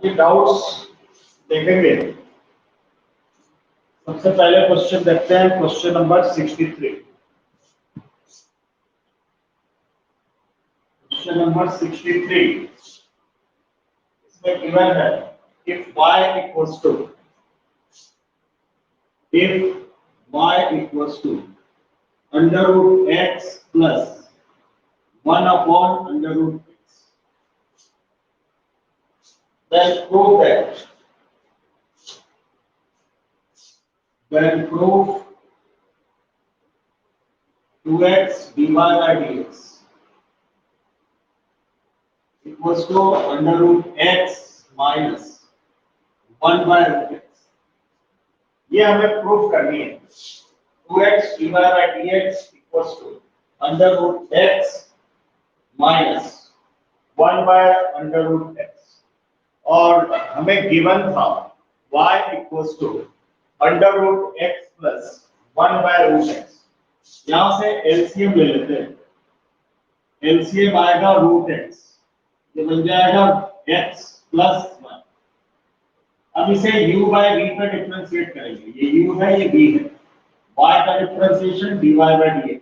ये डाउट्स देखेंगे। सबसे पहले क्वेश्चन देखते हैं, क्वेश्चन नंबर 63। क्वेश्चन नंबर 63 इसमें गिवन है if y equals to under root x plus 1 upon under root x, then prove 2x dy by dx equals to under root x minus 1 by root x। ये हमें prove करनी है। 2x dy by dx equals to under root x minus 1 by under root x, और हमें given था y equals to under root x plus 1 by root x। यहां से LCM ले लेते हैं। एलसीएम आएगा रूट x, ये बन जाएगा x plus 1। अब इसे u by v पे डिफरेंशिएट करेंगे। ये u है, ये v है। y का differentiation dy by dx,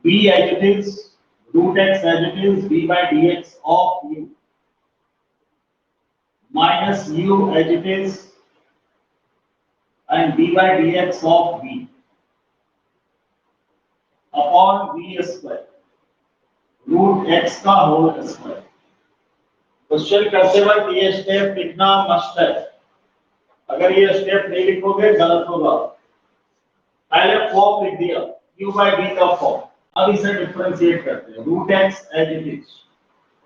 v as it is, root x as it is, v by dx of u minus u as it is and v by dx of v upon v square root x का whole square. Question करते वक्त ये step लिखना must है। अगर ये step नहीं लिखोगे गलत होगा। पहले फॉर्म लिख दिया u by v का फॉर्म। अब इसे डिफरेंशिएट करते हैं। Root x as it is,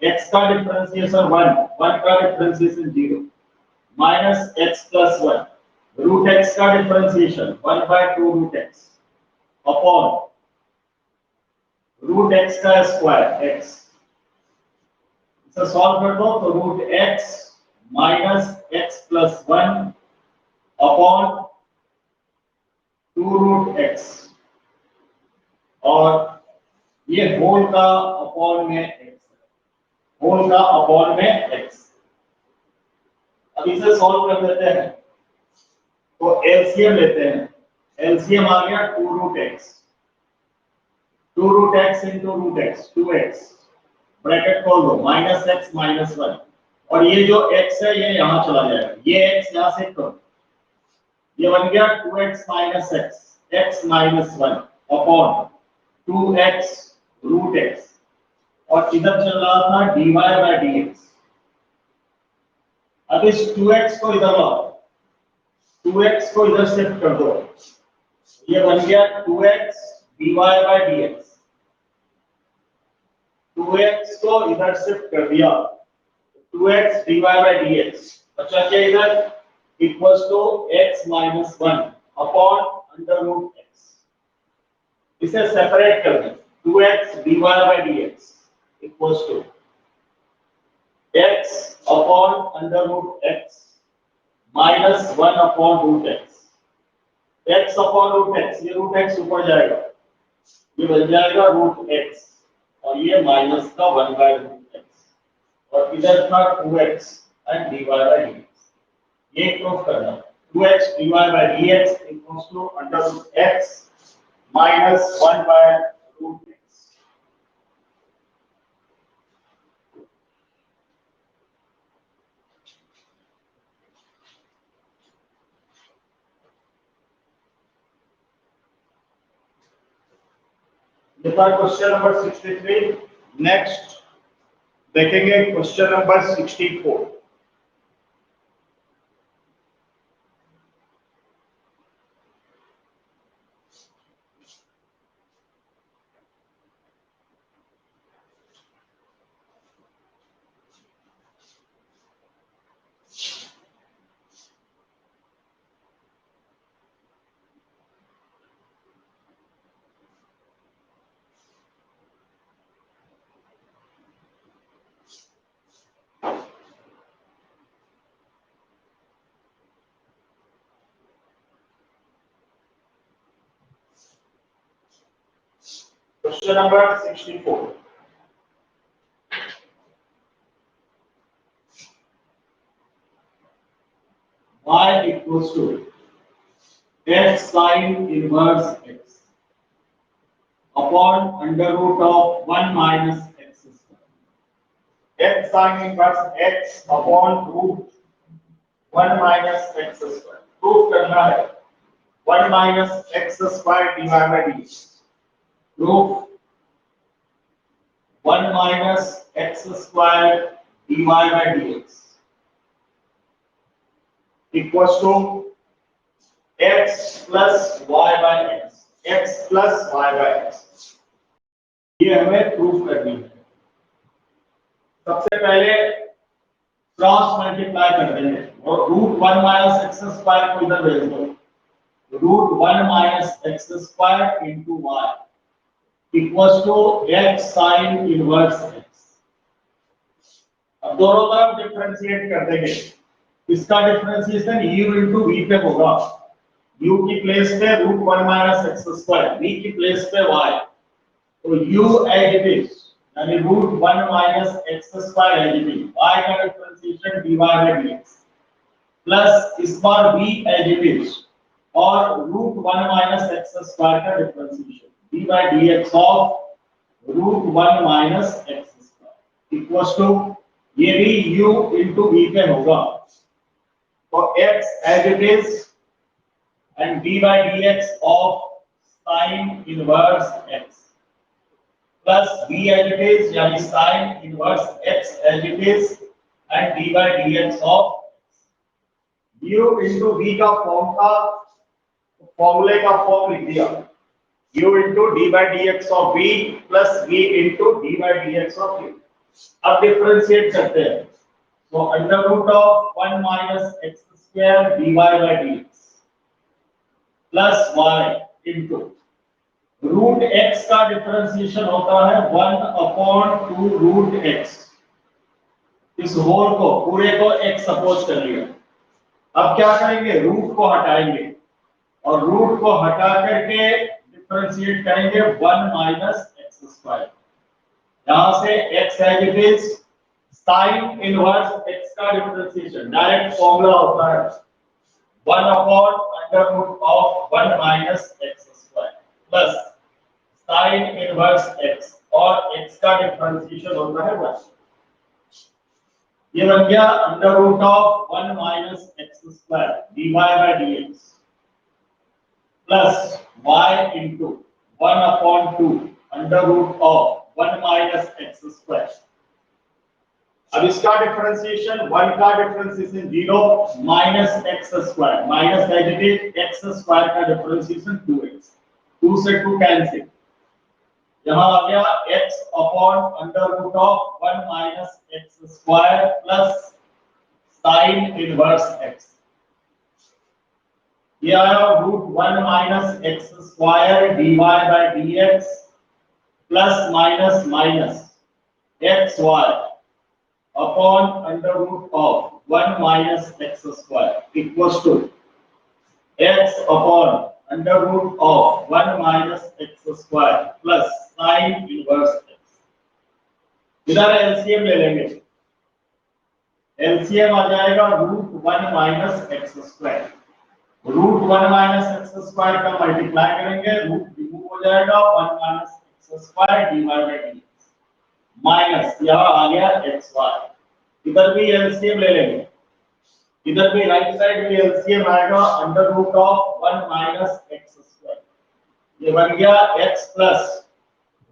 x का डिफरेंशिएशन 1 का differentiation 0 minus x plus 1, root x का differentiation 1 by 2 root x upon root x का स्क्वायर x। इसे सॉल्व कर दो तो root x minus x plus 1 upon 2 root x, और ये होल का अपॉन में x, होल का अपॉन में x। अब इसे सॉल्व कर देते हैं तो एलसीएम लेते हैं। एलसीएम आ गया 2 root x, 2 root x into root x 2x, bracket खोल दो, माइनस x माइनस 1, और ये जो x है ये यहां चला जाएगा, ये x यहां से करो, ये बन गया 2x minus x minus 1 upon 2x root x, और इधर चल रहा था dy बाय dx। अब इस 2x को इधर लाओ, 2x को इधर शिफ्ट कर दो, ये बन गया 2x dy by dx। 2x को इधर शिफ्ट कर दिया, 2x dy बाय dx बचा क्या इधर, equals to x minus 1 upon under root x। इसे सेपरेट कर दें, 2x dy by dx equals to x upon under root x minus 1 upon root x। x upon root x, ये root x ऊपर जाएगा, ये बन जाएगा रूट x, और ये माइनस का 1 बाय रूट x, और इधर था 2x and dy by dx। ये प्रूफ करना, 2x dy by dx equals to under root x minus 1 by root x। ये था क्वेश्चन नंबर 63। नेक्स्ट देखेंगे question number 64। Question number 64. y equals to x sin inverse x upon under root of 1 minus x square. X sin inverse x upon root 1 minus x square. Proof करना है 1 minus x square divided by dx. Proof 1 minus x square divided by dx equals to x plus y by x. x plus y by x. ये हमें proof करनी है. सबसे पहले cross multiply कर देंगे और रूट 1 माइनस एक्स स्क्वायर को इधर भेज दो. Root 1 minus x square into y equals to x sine inverse x. अब दोनों तरफ डिफरेंशिएट कर देंगे. इसका डिफरेंशिएशन u इंटू वी पे होगा. u की प्लेस पे root 1 minus x square, v की प्लेस पे y. तो u एज इट इज यानी root 1 minus x square as it is, y का differentiation dy by dx plus इस बार v एज इट इज और रूट 1 माइनस एक्स स्क्वायर का differentiation d by dx of root 1 minus x square equals to ये भी u into v पे होगा. तो x as it is and d by dx of sin inverse x plus v as it is यानी sin inverse x as it is and d by dx of u into v का form का फॉर्मूले का form लिख दिया. u into d by dx of v plus v into d by dx of u. अब differentiate करते हैं. So under root of 1 minus x square dy by dx plus y into root x का differentiation होता है 1 upon 2 root x. इस whole को पूरे को x सपोज कर लिया. अब क्या करेंगे, रूट को हटाएंगे और रूट को हटा करके डिफरेंशिएट करेंगे 1 minus x square. यहां से x as it is sin inverse x का डिफरेंशिएशन डायरेक्ट फॉर्मूला होता है 1 upon under root of 1 minus x square plus sin inverse x और x का डिफरेंशिएशन होता है 1. ये बन गया under root of 1 minus x square dy by dx plus y into 1 upon 2 under root of 1 minus x square. अब इसका differentiation 1 का differentiation 0 minus x square minus as it is x square का differentiation 2x. 2 से 2 cancel. यहां आ गया x upon under root of 1 minus x square plus sine inverse x. ये आया root 1 minus x square dy by dx plus minus minus xy upon under root of 1 minus x square equals to x upon under root of 1 minus x square plus sin inverse x. इधर LCM ले लेंगे. LCM आ जाएगा root 1 minus x square. Root 1 minus x square का multiply करेंगे, root remove हो जाएगा 1 minus x square dy by dx minus यहां आ गया xy. इधर भी एलसीएम ले लेंगे. इधर भी राइट साइड में एलसीएम आएगा under root of 1 minus x square. ये बन गया x plus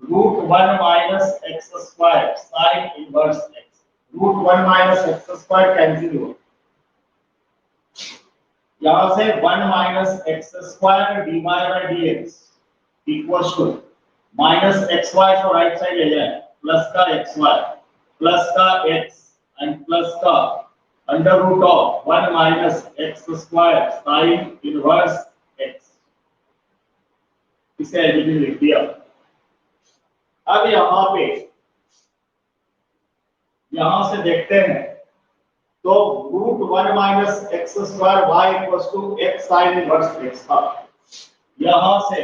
root 1 minus x square sine inverse x. Root 1 minus x square cancel हो. यहां से 1 minus x square dy by dx equals to minus xy को right side ले जाए plus का xy प्लस का x and plus का under root of 1 minus x square sin inverse x. इसे एडिटिव लिख दिया. अब यहां से देखते हैं तो root 1 minus x square y equals to x sin inverse x था. यहां से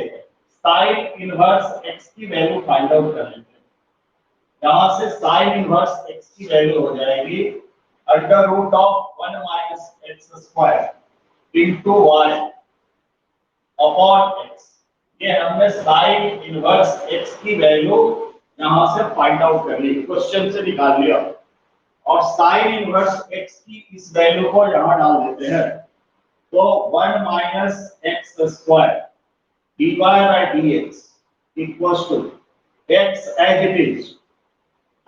sin inverse x की वैल्यू फाइंड आउट कर लेंगे. यहां से sin इनवर्स x की वैल्यू हो जाएगी under root of 1 minus x square into y upon x. ये हमने साइन इनवर्स एक्स की वैल्यू यहां से फाइंड आउट कर ली, क्वेश्चन से निकाल लिया, और साइन इनवर्स एक्स की इस वैल्यू को यहां डाल देते हैं। तो 1 minus x square dy by dx equals to x as it is,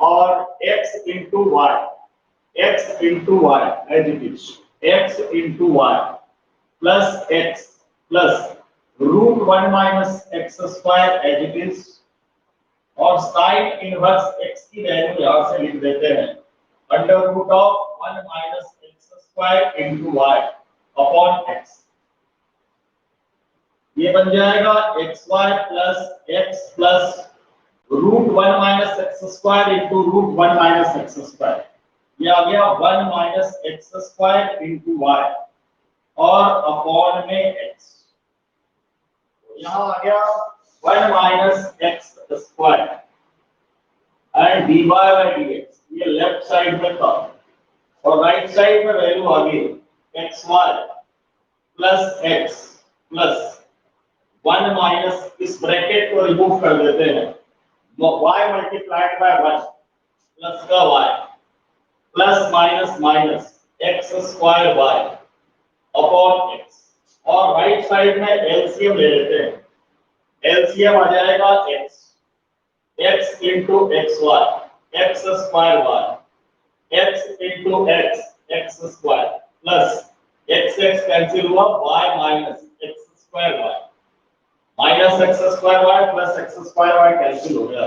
or x into y as it is, x into y plus x plus root 1 minus x square as it is, और sine inverse x की value यहां से लिख देते हैं under root of 1 minus x square into y upon x. ये बन जाएगा xy plus x plus root 1 minus x square into root 1 minus x square. ये आ गया 1 minus x square into y और अपॉन में x। यहाँ आ गया 1 minus x square and dy by dx, ये लेफ्ट साइड में था, और राइट साइड में वैल्यू आ गई xy plus x plus 1 minus, इस ब्रैकेट को रिमूव कर देते हैं, y मल्टीप्लाइड बाय 1 प्लस का y plus minus minus x square y upon x, और राइट साइड में एलसीएम ले लेते हैं। एलसीएम आ जाएगा x into x y x square y x into x square plus x cancel हुआ y minus x square y minus x square y plus x square y cancel हो गया,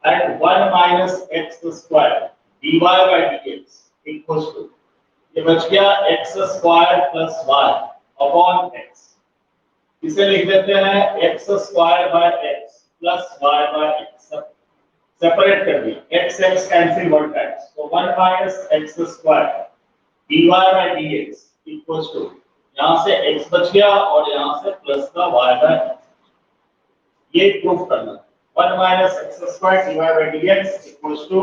and 1 minus x square dy by dx equals to, ये बच गया x square plus y upon x. इसे लिख देते हैं x square by x plus y by x, separate कर दिया, x x cancel one times, तो 1 minus x square dy by dx equals to, यहां से x बच गया और यहां से प्लस का y बाय, ये प्रूफ करना। 1 minus x square dy by dx equals to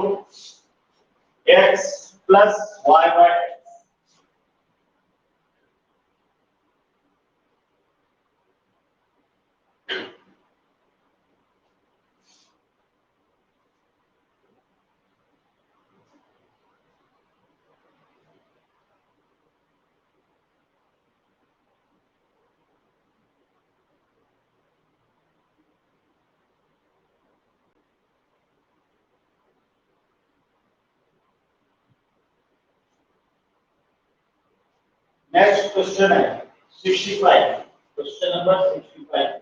x plus y by x। Next question है 65, question number 65।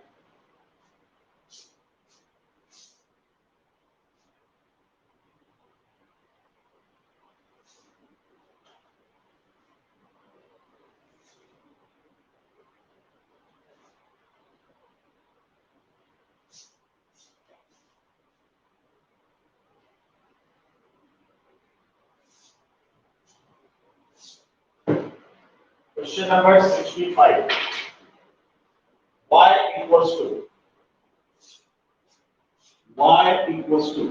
Question number 65. Y equals to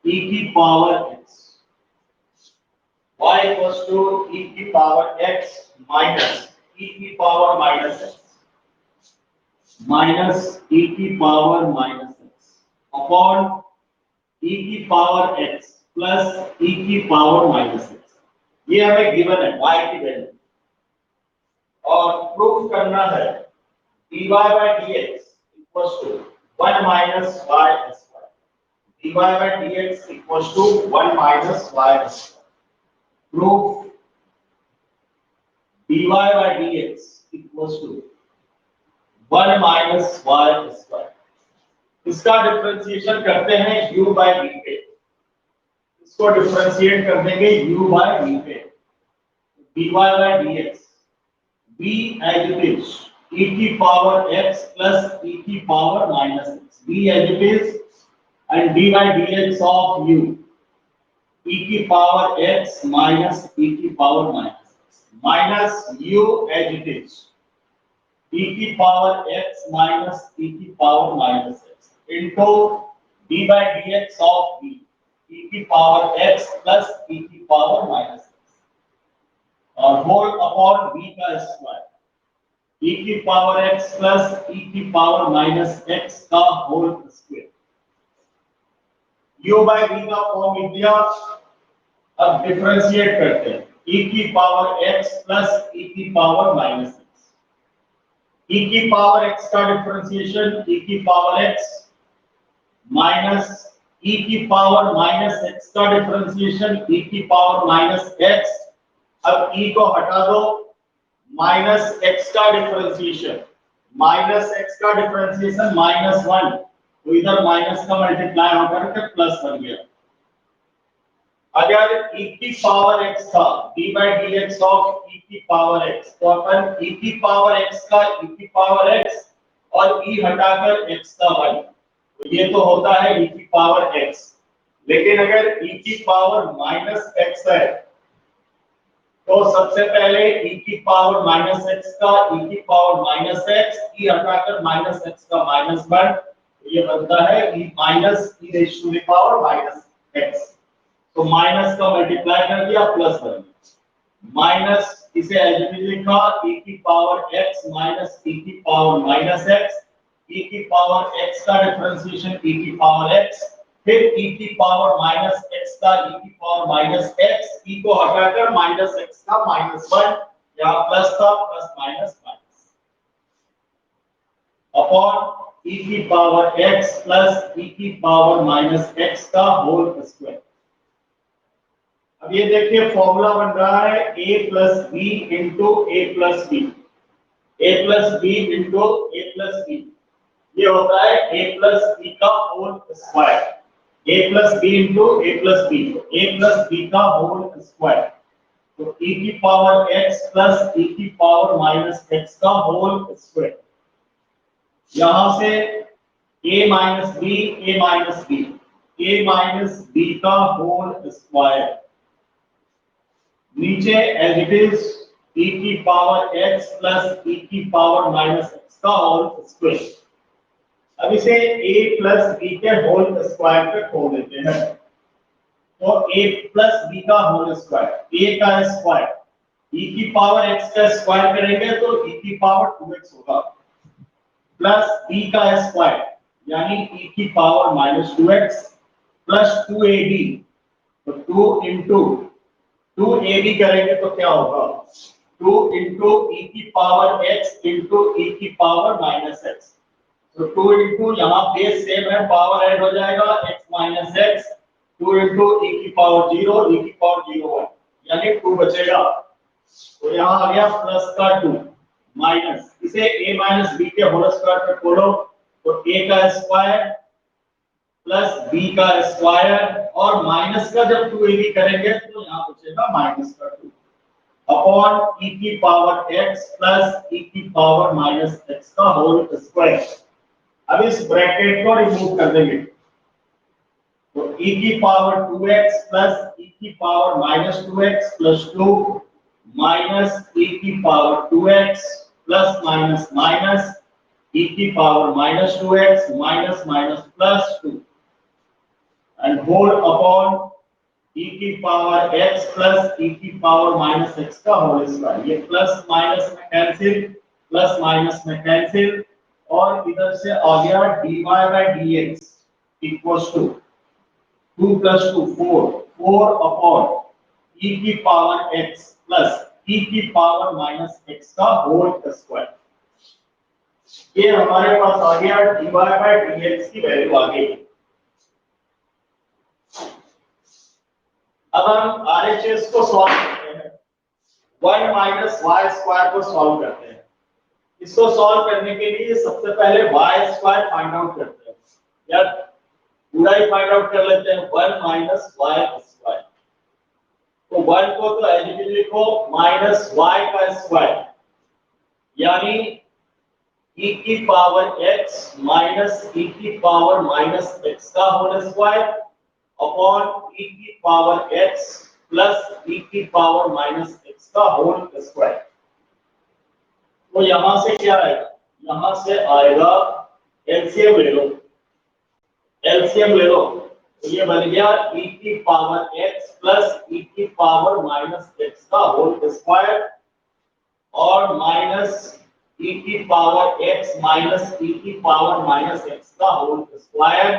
e की power x, y equals to e की power x minus e की power minus x minus e की power minus x upon e की power x plus e की power minus x। ये हमें given है y की वैल्यू, और प्रूफ करना है dy by dx equals to 1 minus y square, dy by dx equals to 1 minus y square। Proof dy by dx equals to 1 minus y square। इसका differentiation करते हैं u by v पे, इसको differentiate कर देंगे u by v पे, dy by dx v as it is e की power x plus e की power minus x, v as it is, and dy by dx of u e की power x minus e की power minus x minus u as it is e की power x minus e की power minus x into d by dx of v e की power x plus e की power minus x। और whole upon v का square e की power x plus e की power minus x का whole square. u by v का form लिख दिया। अब डिफरेंशिएट करते हैं e की पावर x प्लस e की पावर माइनस x। e की पावर x का डिफरेंशिएशन e की पावर x माइनस e की पावर माइनस x का डिफरेंशिएशन e की पावर माइनस x। अब e को हटा दो, माइनस x का डिफरेंशिएशन माइनस x का डिफरेंशिएशन -1, तो इधर माइनस का मल्टीप्लाई होकर के प्लस बन गया। अगर e की पावर x था d by dx of e की पावर x, तो अपन e की पावर x का e की पावर x और e हटाकर x का y, तो ये तो होता है e की पावर x। लेकिन अगर e की पावर माइनस x है तो सबसे पहले e की पावर माइनस x का e की पावर माइनस x, e हटाकर माइनस x का -1, तो ये बनता है e minus e raise to the power minus x। तो माइनस का मल्टीप्लाई कर दिया, प्लस बन गया। माइनस इसे एज इट इज लिखा e की पावर x माइनस e की पावर माइनस x, e की पावर x का डिफरेंशिएशन e की पावर x, फिर e की पावर माइनस x का e की पावर माइनस x, e को हटाकर माइनस x का -1, यहाँ प्लस था, plus minus minus, upon e की पावर x प्लस e की पावर माइनस x का होल स्क्वायर। अब ये देखिए फॉर्मूला बन रहा है a plus b into a plus b, a plus b into a plus b, ये होता है a प्लस बी का whole square. a plus b into a plus b, a plus b का होल स्क्वायर, तो e की power x plus e की power minus x का whole square. यहां से a minus b, a minus b, a minus b का whole square, नीचे as it is e की पावर x प्लस e की पावर माइनस x का whole square. अब इसे a प्लस b के होल स्क्वायर पे खोल देते हैं, तो a प्लस b का होल स्क्वायर, a का स्क्वायर e की पावर x का स्क्वायर करेंगे तो e की पावर 2x होगा, प्लस b का स्क्वायर यानी e की power minus 2x plus 2ab, तो 2 इंटू 2ab करेंगे तो क्या होगा 2 इंटू e की पावर x इंटू e की पावर माइनस x, तो 2 इंटू यहाँ बेस सेम है, पावर ऐड हो जाएगा x minus x, 2 into e की पावर 0, e की पावर 0 1, यानी 2 बचेगा, तो यहाँ आ गया प्लस का 2 माइनस, इसे a माइनस b के होल स्क्वायर पे खोलो तो a का स्क्वायर प्लस b का स्क्वायर और माइनस का जब 2ab करेंगे तो यहाँ बचेगा माइनस का 2 अपॉन e की पावर x प्लस e की पावर माइनस x का होल स्क्वायर। अब इस ब्रैकेट को रिमूव कर देंगे, तो e की पावर 2x प्लस e की power minus 2x plus 2 minus e की power 2x plus minus minus e की power minus 2x minus minus plus 2 and whole upon e की पावर x प्लस e की power minus x का whole square. ये plus minus में cancel, plus minus में cancel, और इधर से आ गया dy by dx equals to 2 plus 2 4 upon e की पावर x प्लस e की पावर माइनस x का होल स्क्वायर। ये हमारे पास आ गया dy by dx की वैल्यू आ गई। अब हम RHS को सॉल्व करते हैं, 1 माइनस वाई स्क्वायर को सॉल्व करते हैं। इसको सॉल्व करने के लिए सबसे पहले वाई स्क्वायर फाइंड आउट करते हैं, या पूरा ही फाइंड आउट कर लेते हैं, 1 माइनस वाई स्क्वायर, तो 1 को तो एज इट इज लिखो माइनस वाई का स्क्वायर यानी e की पावर x माइनस e की पावर माइनस x का होल स्क्वायर अपॉन e की पावर x प्लस e की पावर माइनस x का होल स्क्वायर। तो यहां से क्या आएगा, यहां से आएगा एलसीएम ले लो, एलसीएम ले लो, तो ये बन गया e की पावर x प्लस e की पावर माइनस x का होल स्क्वायर और माइनस e की पावर x माइनस e की पावर माइनस x का होल स्क्वायर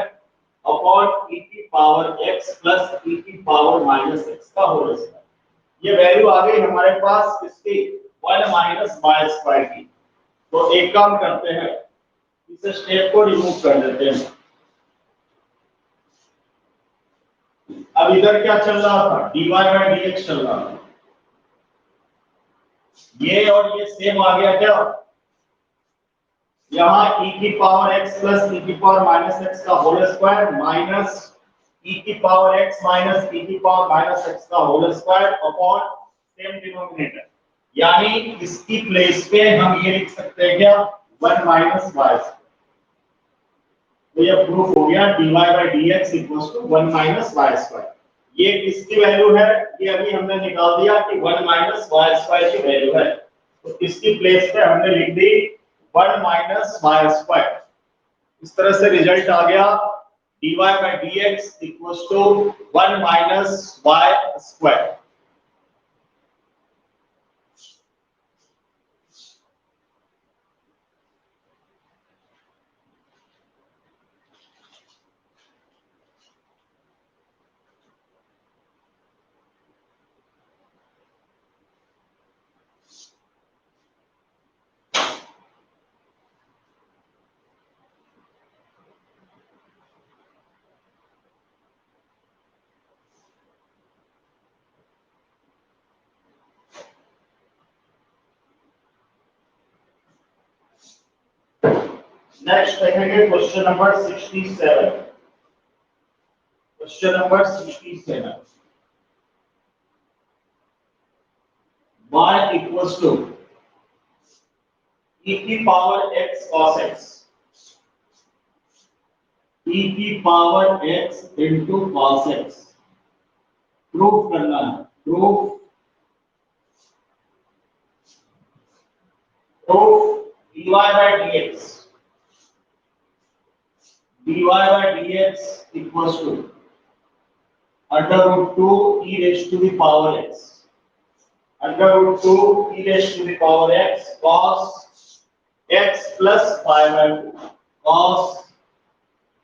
अपॉन e की पावर x प्लस e की पावर माइनस x का होल स्क्वायर। ये वैल्यू आ गई हमारे पास किसकी 1 माइनस y स्क्वायर की। तो एक काम करते हैं, इस स्टेप को रिमूव कर देते हैं। अब इधर क्या चल रहा था, dy बाय dx चल रहा था, ये और ये सेम आ गया क्या, यहाँ e की पावर x प्लस e की पावर माइनस x का होल स्क्वायर माइनस e की पावर x माइनस e की पावर माइनस x का whole square upon same denominator, यानी इसकी प्लेस पे हम ये लिख सकते हैं क्या 1 माइनस y। तो ये प्रूफ हो गया dy by dx equals to 1 minus y square. ये किसकी वैल्यू है, ये अभी हमने निकाल दिया कि 1 माइनस y स्क्वायर की वैल्यू है, तो इसकी प्लेस पे हमने लिख दी 1 माइनस y स्क्वायर। इस तरह से रिजल्ट आ गया dy by dx equals to 1 minus y square. Next देखेंगे question number 67। Question number 67, y equals to e की power x cos x, e की power x into cos x proof करना है। Proof dy by dx, dy by dx equals to under root 2 e raise to the power x, under root 2 e raise to the power x cos x plus pi by 2, cos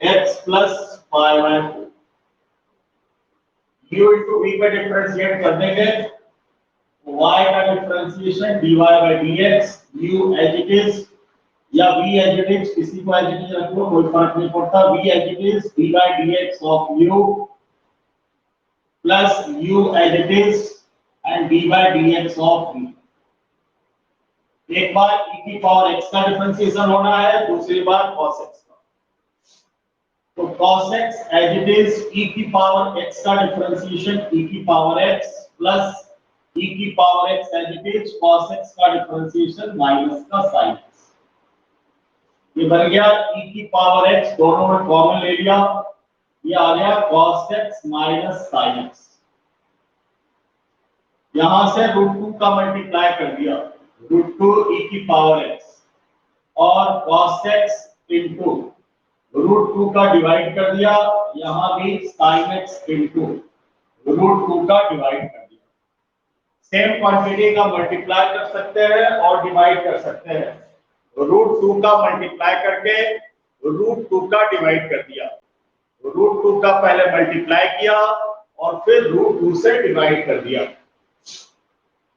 x plus pi by 2 u into v पे differentiate कर देंगे, y का differentiation dy by dx u as it is या v as it is, किसी को as it is रख लो कोई फर्क नहीं पड़ता, v as it is d by dx of u plus u as it is and d by dx of v। एक बार e की पावर x का डिफरेंशिएशन होना है, दूसरी बार cos x का। तो cos x as it is e की पावर x का डिफरेंशिएशन e की पावर x प्लस e की power x as it is cos x का डिफरेंशिएशन माइनस का sin x। ये बन गया e की पावर x, दोनों में कॉमन ले लिया, ये आ गया cos x minus sin x। यहां से √2 का मल्टीप्लाई कर दिया, √2 e की पावर x और cos x इंटू √2 का डिवाइड कर दिया, यहां भी sin x इंटू √2 का डिवाइड कर दिया। सेम क्वांटिटी का मल्टीप्लाई कर सकते हैं और डिवाइड कर सकते हैं। √2 का मल्टीप्लाई करके √2 का डिवाइड कर दिया, √2 का पहले मल्टीप्लाई किया और फिर √2 से डिवाइड कर दिया,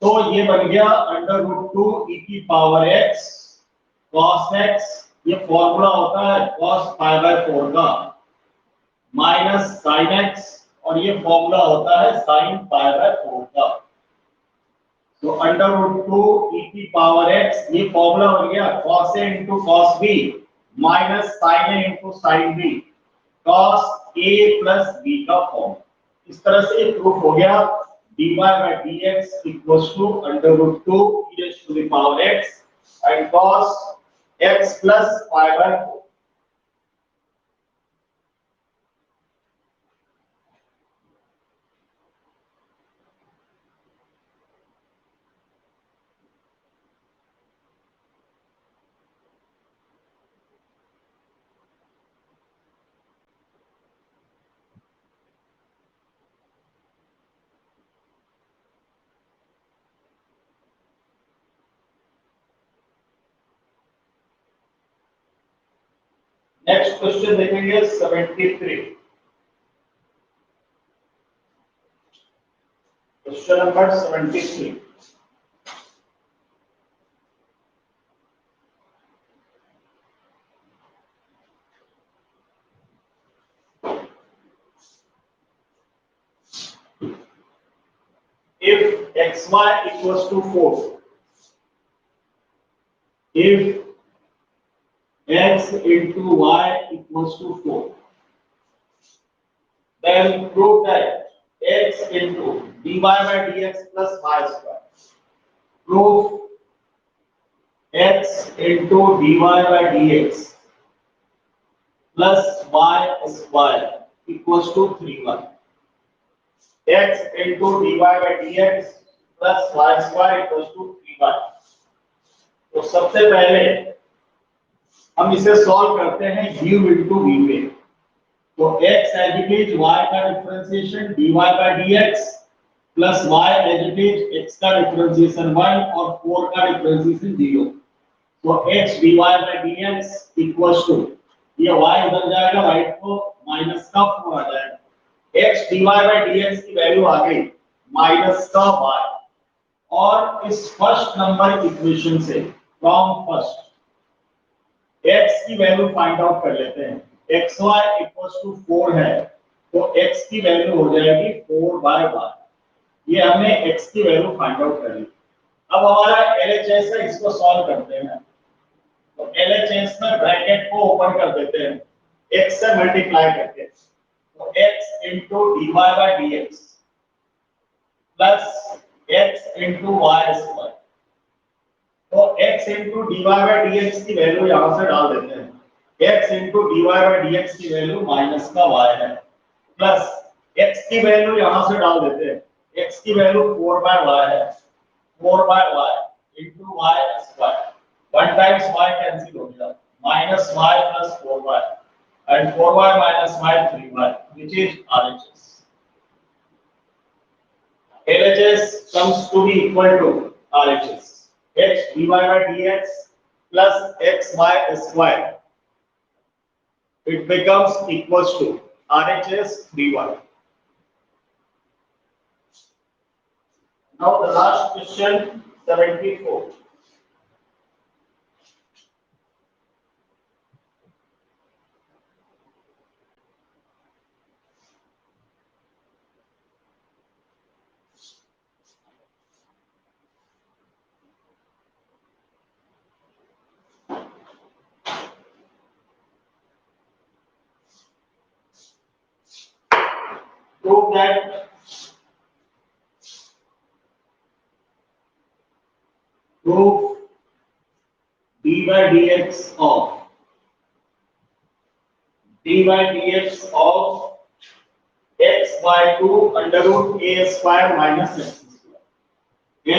तो ये बन गया अंडर रूट 2 e की पावर x cos x, ये फॉर्मूला होता है cos पाई बाय 4 का माइनस sin x, और ये फॉर्मूला होता है sin पाई बाय 4 का। तो अंडर रूट 2 e की पावर x, ये फॉर्मूला बन गया cos a into cos b minus sin a into sin b cos a plus b का फॉर्म। इस तरह से ये प्रूफ हो गया dy by dx equals to under root 2 e raised to the power x and cos x plus pi by 4। Next question देखेंगे 73, question number 73। If xy equals to 4, if x into y equals to 4, then prove that x into dy by dx plus y square. Prove x into dy by dx plus y square equals to 3y. X into dy by dx plus y square equals to 3y. तो सबसे पहले हम इसे solve करते हैं u into v में। तो x as it is y का differentiation dy by dx plus y as it is x का डिफरेंशिएशन 1 और 4 का डिफरेंशिएशन 0। तो x dy by dx equals to, ये y उधर जाएगा राइट को, माइनस का 4 आ जाएगा। x dy by dx की वैल्यू आ गई माइनस का y, और इस फर्स्ट नंबर इक्वेशन से फ्रॉम फर्स्ट x की वैल्यू फाइंड आउट कर लेते हैं। xy इक्वल्स टू 4 है, तो x की वैल्यू हो जाएगी 4 by y। ये हमने x की वैल्यू फाइंड आउट कर ली। अब हमारा LHS है, इसको सॉल्व करते हैं। तो LHS में ब्रैकेट को ओपन कर देते हैं x से मल्टीप्लाई करके, तो x into dy by dx plus x into y square। तो x into dy by dx की वैल्यू यहां से डाल देते हैं। x into dy by dx की वैल्यू माइनस का y है, प्लस x की वैल्यू यहां से डाल देते हैं। x की वैल्यू 4 by y है, 4 by y into y square। 1 times y cancel हो गया, minus y plus 4y, and 4y minus y 3y, which is RHS. LHS comes to be equal to RHS. X dy by dx plus xy square. It becomes equals to RHS 3y. Now the last question, 74. Prove that prove d by dx of x by 2 under root a square minus x square,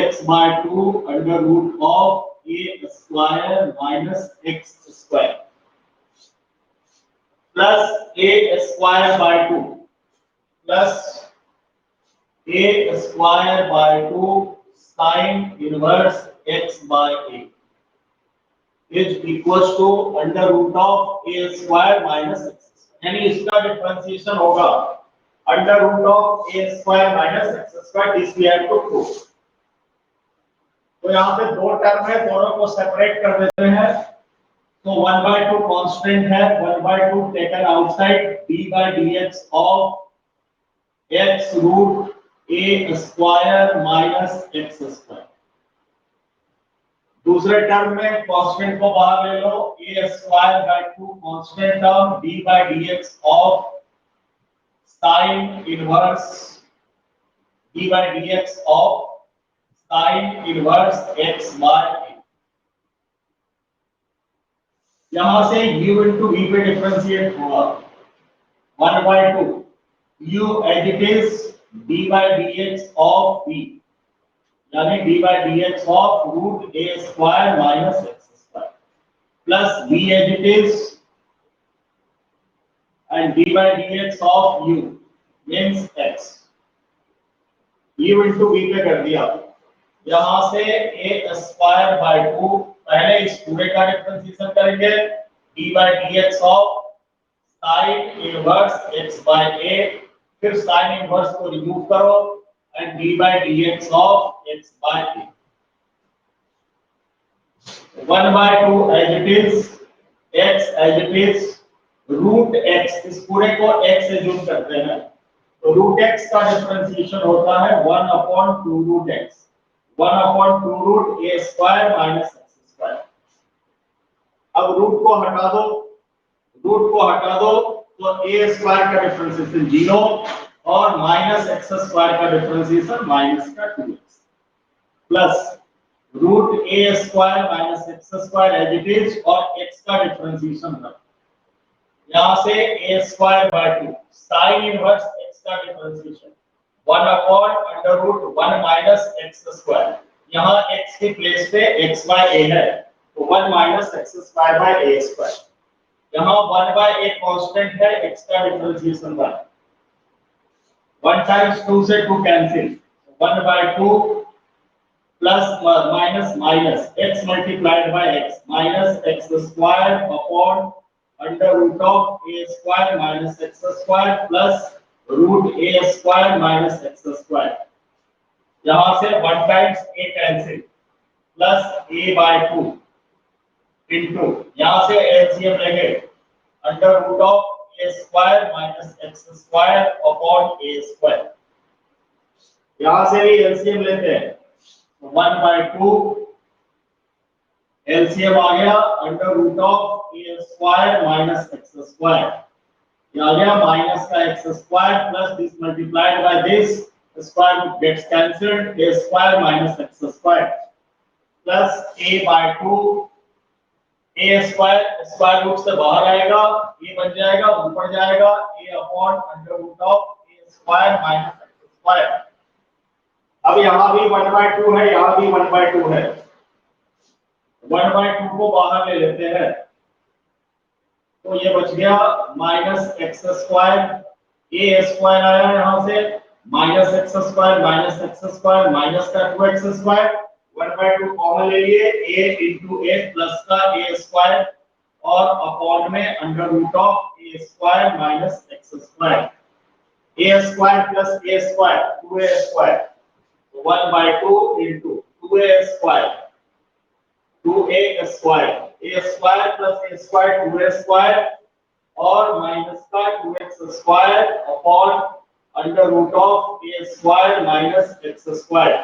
x by 2 under root of a square minus x square, plus a square by 2 plus a square by 2 sin inverse x by a is equals to under root of a square minus x, यानी इसका differentiation होगा under root of a square minus x square। This we have to prove. तो यहाँ पे दो term है, दोनों को सेपरेट कर देते हैं। तो 1/2 कांस्टेंट है, 1/2 taken outside, d by dx of x root a square minus x square। दूसरे टर्म में कांस्टेंट को बाहर ले लो, a square by 2 constant term d by dx of sin inverse d by dx of sin inverse x by a। यहां से u into v पे differentiate होगा 1/2 u as it is d by dx of v, यानी d by dx of root a square minus x square, plus v as it is and d by dx of u means x। u into v पे कर दिया, यहां से a square by 2, पहले इस पूरे का डिफरेंशिएशन करेंगे d by dx of sine inverse x by a, फिर साइन इनवर्स को रिमूव करो and d by dx of x by a, 1 by 2 as it is, x as it is, root x, इस पूरे को x से zoom करते हैं तो रूट x का डिफरेंशिएशन होता है 1 upon 2 root x, 1 upon 2 root a square minus x square. अब रूट को हटा दो, रूट को हटा दो तो a स्क्वायर का डिफरेंशिएशन 0 और माइनस x स्क्वायर का डिफरेंशिएशन माइनस का 2x plus root a square minus x square as it is और x का डिफरेंशिएशन रख, यहां से a square by 2 sine inverse x का differentiation 1 upon under root 1 minus x square, यहां x की प्लेस पे x बाय a है तो 1 minus x square by a square, यहां 1 बाय a कांस्टेंट है, x का डिफरेंशिएशन 1, 1 टाइम्स 2 से 2 cancel, 1 by 2 plus minus minus x multiplied by x minus x square upon under root of a square minus x square plus root a square minus x square, यहां से 1 times a cancel plus a by 2 into, यहां से LCM लेंगे under root of a square minus x square upon a square, यहां से भी LCM लेते हैं 1 बाय 2 एलसीएम आ गया under root of a square minus x square, ये आ गया माइनस का x square plus this multiplied by this, square root gets cancelled, a square minus x square plus a by 2, a square square root से बाहर आएगा, a बन जाएगा ऊपर जाएगा a upon under root of a square minus x square. अब यहां भी 1 बाय 2 है, यहां भी 1 बाय 2 है, 1 बाय 2 को बाहर ले लेते हैं तो ये बच गया माइनस एक्स स्क्वायर, ए स्क्वायर आया यहां से minus x square minus x square minus का 2x स्क्वायर, 1 बाय 2 कॉमन ले लिए, a इनटू a प्लस का a स्क्वायर और अपॉन में under root of a square minus x square, a square plus a square 2a square, 1 by 2 into 2a square 2a square, a square plus a square 2a square और minus का 2x square upon under root of a square minus x square,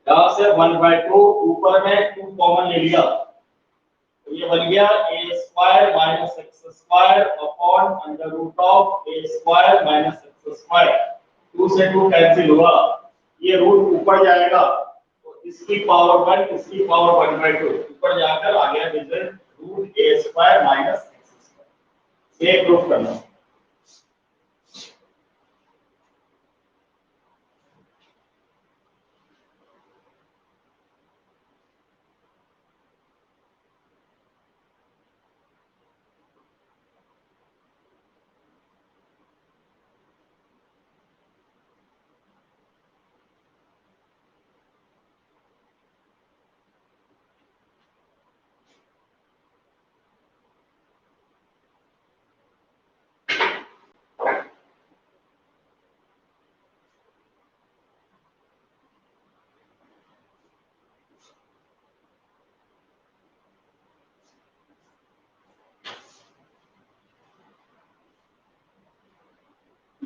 यहां से 1 by 2 ऊपर में 2 common ले लिया तो ये बन गया a square minus x square upon under root of a square minus x square, 2 से 2 कैंसिल हुआ, ये रूट ऊपर जाएगा इसकी पावर 1 इसकी पावर 1 बाय 2 ऊपर जाकर आ गया result root a square minus x square, ये प्रूफ करना।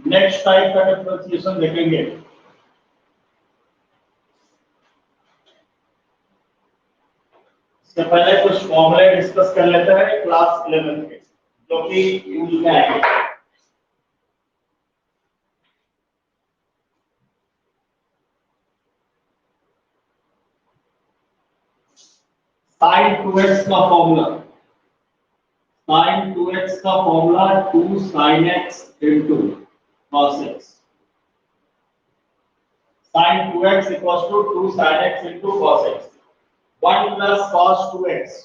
नेक्स्ट टाइप का डिफरेंशिएशन देखेंगे, इससे पहले कुछ फॉर्मूले डिस्कस कर लेते हैं क्लास 11 के जो कि यूज में आएंगे। sin 2x का फॉर्मूला, sin 2x का formula 2 sin x into cos x, sin 2x equals to 2 sin x into cos x, 1 plus cos 2x,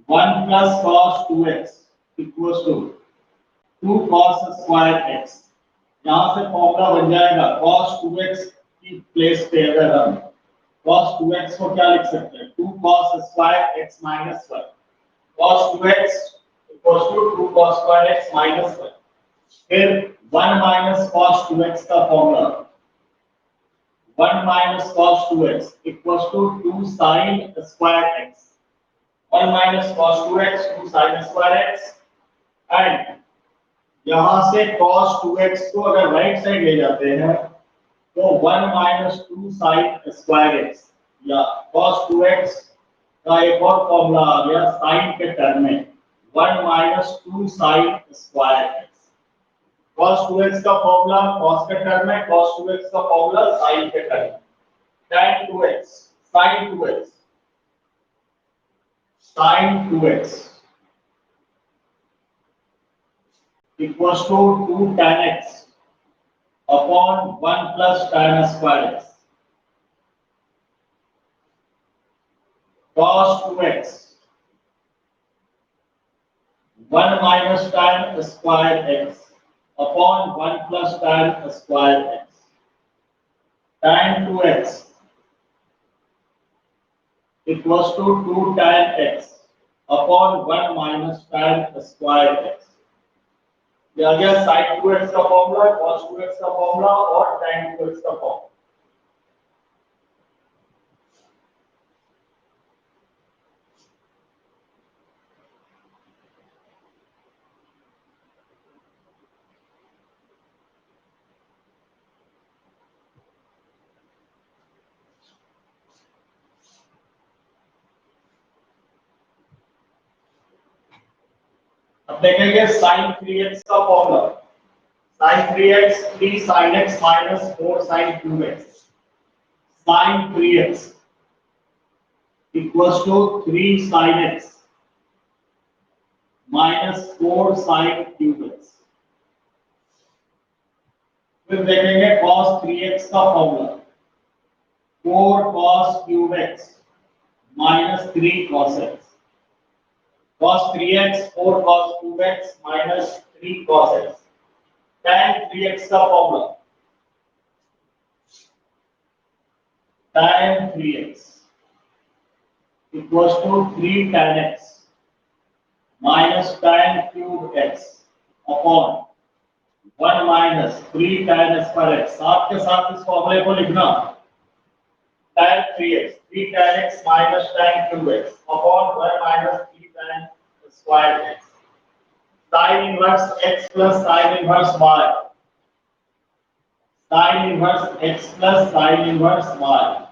1 plus cos 2x equals to 2 cos square x, यहां से formula बन जाएगा cos 2x की place पे अगर हम cos 2x को क्या लिख सकते हैं 2 cos square x minus 1, cos 2x equals to 2 cos square x minus 1, फिर 1 माइनस cos 2x का formula 1 minus cos 2x equals to 2 sin square x, 1 minus cos 2x 2 sin square x, and यहां से cos 2x को अगर right side ले जाते हैं तो 1 माइनस 2 sin स्क्वायर x, या cos 2x का एक और फॉर्मूला आ गया sin के टर्म में 1 minus 2 sin square x। cos 2x का फॉर्मूला cos के टर्म में, cos 2x का फॉर्मूला sin के टर्म में, tan 2x sin 2x sin 2x equals to 2 tan x upon 1 plus tan square x, cos 2x 1 minus tan square x upon 1 plus tan square x, tan 2x equals to 2 tan x upon 1 minus tan square x। ये आ गया sin 2x का formula, cos 2x का formula और tan 2x का formula. अब देखेंगे sin 3x का formula, sin 3x 3 sin x minus 4 sin 2x, sin 3x equals to 3 sin x minus 4 sin 2x। फिर देखेंगे cos 3x का formula 4 cos cube x minus 3 cos x, cos 3x 4 cos cube x minus 3 cos x, tan 3x का formula tan 3x equals to 3 tan x minus tan cube x upon 1 minus 3 tan square x। साथ के साथ इस फॉर्मूले को लिखना tan 3x 3 tan x minus tan cube x upon 1 minus 3 tan square x, sin inverse x plus sin inverse y, sin inverse x plus sin inverse y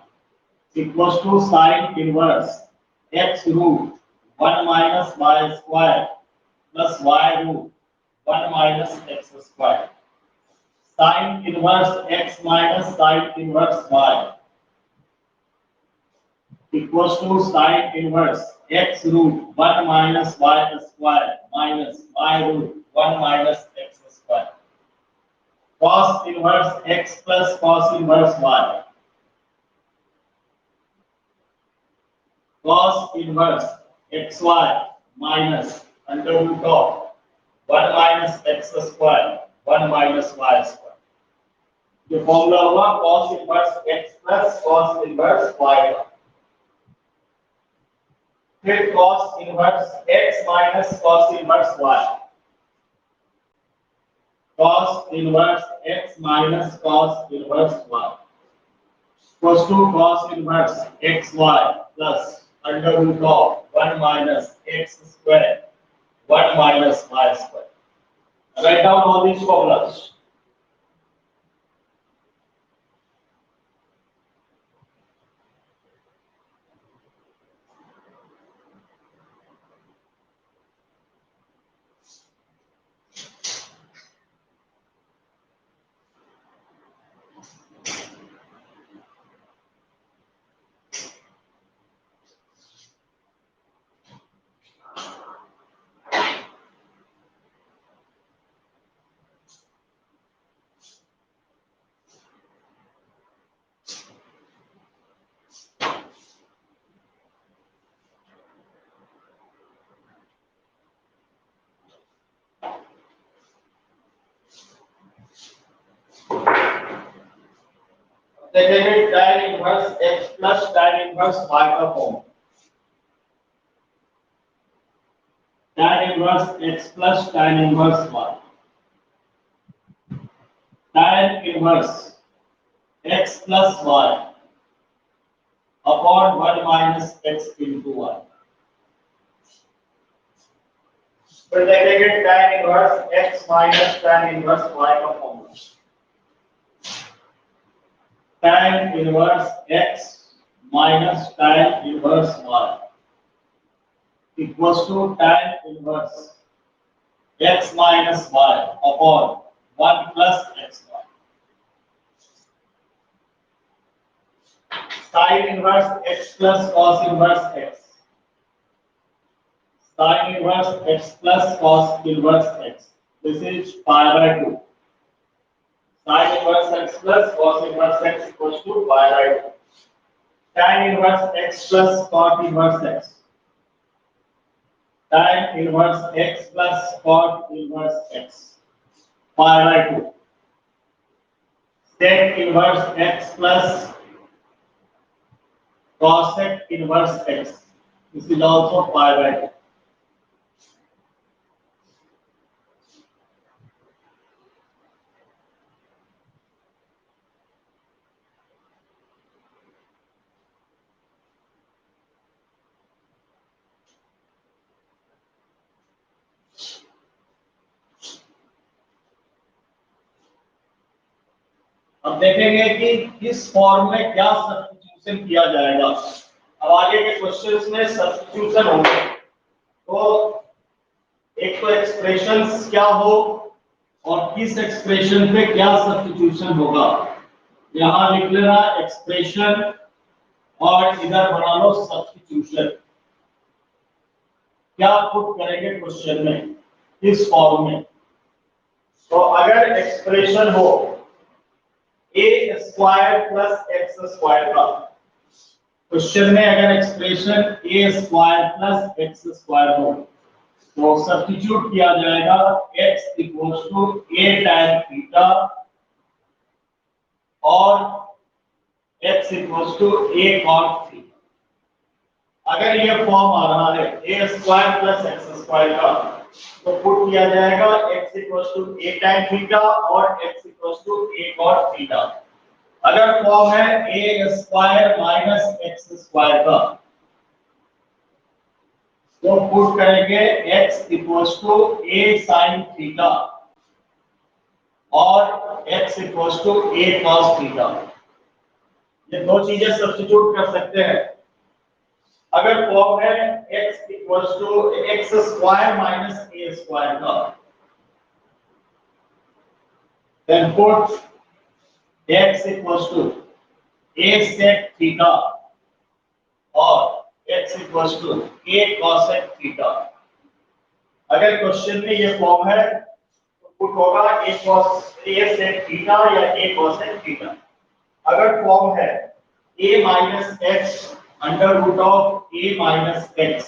equals to sin inverse x root 1 minus y square plus y root 1 minus x square, sin inverse x minus sin inverse y equals to sin inverse x root 1 minus y square minus y root 1 minus x square, cos inverse x plus cos inverse y, cos inverse xy minus under root of 1 minus x square 1 minus y square। ये formula हुआ cos inverse x plus cos inverse y का। फिर cos inverse x minus cos inverse y, cos inverse x minus cos inverse y equals to cos inverse xy plus under root of 1 minus x square 1 minus y square। Write down all these formulas. देखेंगे tan inverse x plus tan inverse y का form, tan inverse x plus tan inverse y. Tan inverse x plus y upon 1 minus x into y. फिर देखेंगे tan inverse x minus tan inverse y का formula. Tan inverse x minus tan inverse y equals to tan inverse x minus y upon 1 plus xy. Sin inverse x plus cos inverse x. Sin inverse x plus cos inverse x. This is pi by 2. Sin inverse x plus cos inverse x equals to pi by 2. Tan inverse x plus cot inverse x. Tan inverse x plus cot inverse x. Pi by 2. Sec inverse x plus cosec inverse x. This is also pi by 2. अब देखेंगे कि किस form में क्या substitution किया जाएगा. अब आगे के क्वेश्चंस में सब्स्टिट्यूशन होंगे तो एक तो एक्सप्रेशंस क्या हो और किस एक्सप्रेशन पे क्या सब्स्टिट्यूशन होगा. यहां लिख लेना एक्सप्रेशन और इधर बना लो सब्स्टिट्यूशन. क्या पुट करेंगे क्वेश्चन में किस फॉर्म में. तो अगर एक्सप्रेशन हो a square plus x square का, क्वेश्चन में अगर expression a square plus x square हो तो सब्स्टिट्यूट किया जाएगा x equals to a tan theta और x equals to a cot theta. अगर ये फॉर्म आ रहा है a square plus x square का तो पुट किया जाएगा x equals to a tan theta और x equals to a cot theta. अगर फॉर्म है a square minus x square का तो पुट करेंगे x equals to a sin theta और x equals to a cos theta. ये दो चीजें सब्स्टिट्यूट कर सकते हैं. अगर फॉर्म है x equals to x square minus a square का then put x equals to a sec theta और x equals to a cosec theta. अगर क्वेश्चन में ये फॉर्म है तो पुट होगा a sec थीटा या a cosec थीटा. अगर फॉर्म है a minus x under root of a minus x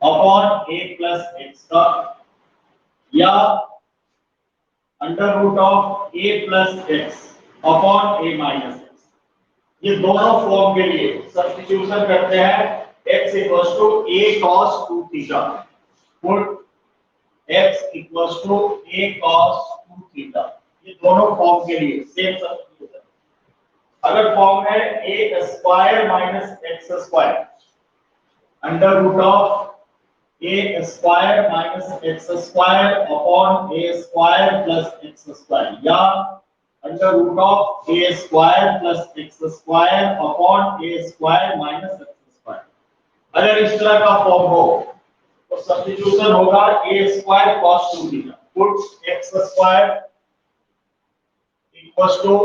upon a plus x का या under root of a plus x upon a minus x, ये दोनों form के लिए substitution करते हैं x equals to a cos 2 theta. Put x equals to a cos 2 theta. ये दोनों फॉर्म के लिए सेम सब्स्टिट्यूशन. अगर फॉर्म है a square minus x square under root of a square minus x square upon a square plus x square या under root of a square plus x square upon a square minus x square. अगर इस तरह का form हो तो substitution होगा a square cos 2 theta. Put x square equals to